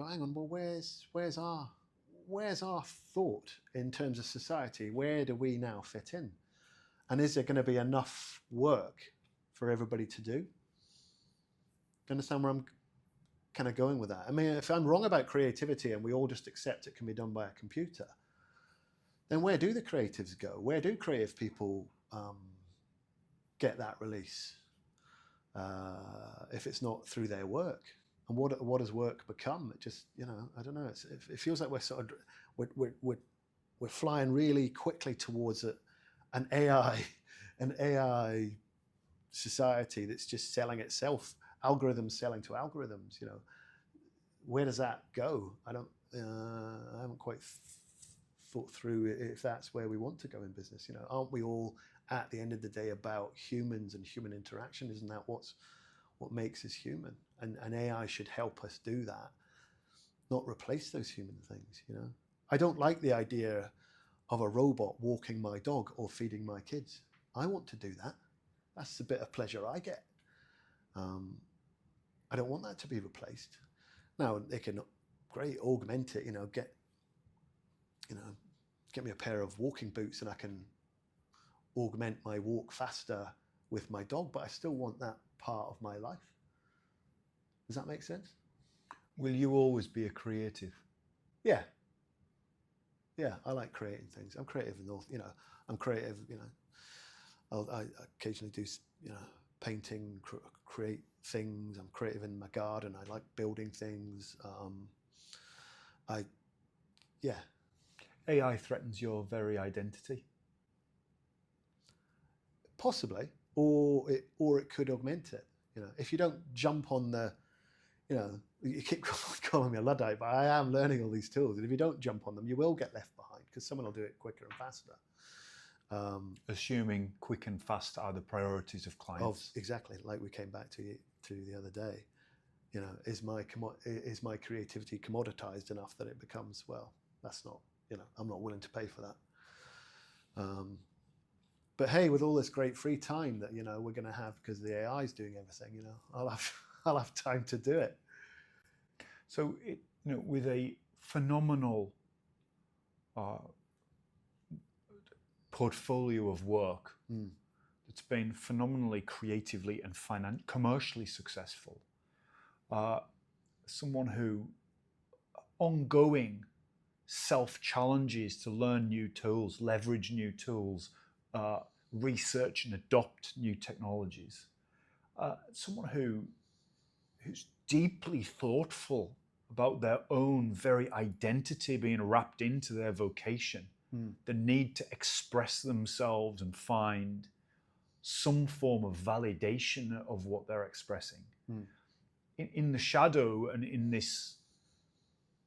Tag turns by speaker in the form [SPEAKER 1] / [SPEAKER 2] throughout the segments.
[SPEAKER 1] hang on, well, where's our thought in terms of society? Where do we now fit in? And is there going to be enough work for everybody to do? Do you understand where I'm kind of going with that? I mean, if I'm wrong about creativity and we all just accept it can be done by a computer, then where do the creatives go? Where do creative people get that release? If it's not through their work, and what does work become? It just, I don't know. It feels like we're flying really quickly towards an AI society that's just selling itself, algorithms selling to algorithms. Where does that go? I haven't quite thought through if that's where we want to go in business. Aren't we all at the end of the day about humans and human interaction? Isn't that what makes us human? And AI should help us do that, not replace those human things. I don't like the idea of a robot walking my dog or feeding my kids. I want to do that. That's the bit of pleasure I get. I don't want that to be replaced. Now they can augment it. Get me a pair of walking boots and I can augment my walk faster with my dog, but I still want that part of my life. Does that make sense?
[SPEAKER 2] Will you always be a creative?
[SPEAKER 1] Yeah, I like creating things. I'm creative I'm creative, I occasionally do, painting, create things. I'm creative in my garden. I like building things.
[SPEAKER 2] AI threatens your very identity?
[SPEAKER 1] Possibly, or it could augment it. If you don't jump on the, you keep calling me a Luddite, but I am learning all these tools, and if you don't jump on them, you will get left behind because someone will do it quicker and faster.
[SPEAKER 2] Assuming quick and fast are the priorities of clients.
[SPEAKER 1] Exactly, like we came back to the other day. Is my creativity commoditized enough that it becomes, well, that's not, I'm not willing to pay for that. But hey, with all this great free time that we're going to have because the AI is doing everything, I'll have time to do it.
[SPEAKER 2] So with a phenomenal portfolio of work that's been phenomenally creatively and commercially successful, someone who ongoing self-challenges to learn new tools, leverage new tools, research and adopt new technologies, someone who's deeply thoughtful about their own very identity being wrapped into their vocation, the need to express themselves and find some form of validation of what they're expressing. In the shadow and in this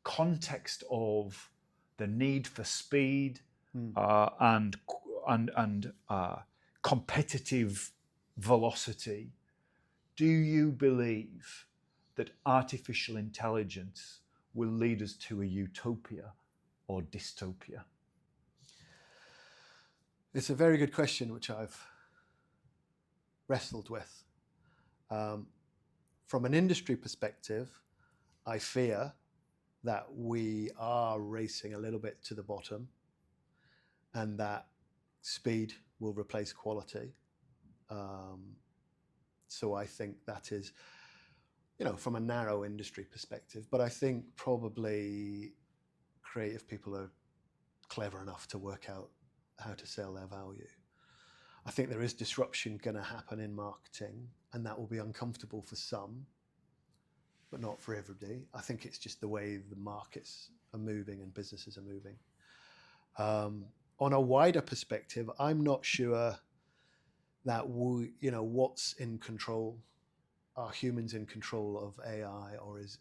[SPEAKER 2] context of the need for speed and competitive velocity, do you believe that artificial intelligence will lead us to a utopia or dystopia?
[SPEAKER 1] It's a very good question, which I've wrestled with. From an industry perspective, I fear that we are racing a little bit to the bottom and that speed will replace quality. So I think that is, from a narrow industry perspective, but I think probably creative people are clever enough to work out how to sell their value. I think there is disruption going to happen in marketing, and that will be uncomfortable for some, but not for everybody. I think it's just the way the markets are moving and businesses are moving. On a wider perspective, I'm not sure that what's in control. Are humans in control of AI, or is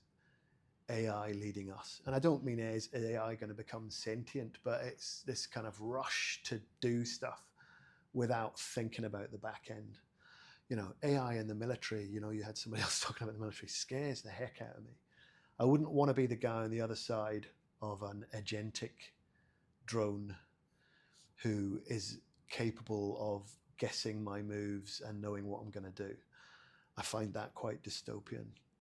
[SPEAKER 1] AI leading us? And I don't mean is AI going to become sentient, but it's this kind of rush to do stuff without thinking about the back end. AI in the military, you had somebody else talking about the military, scares the heck out of me. I wouldn't want to be the guy on the other side of an agentic drone who is capable of guessing my moves and knowing what I'm going to do. I find that quite dystopian.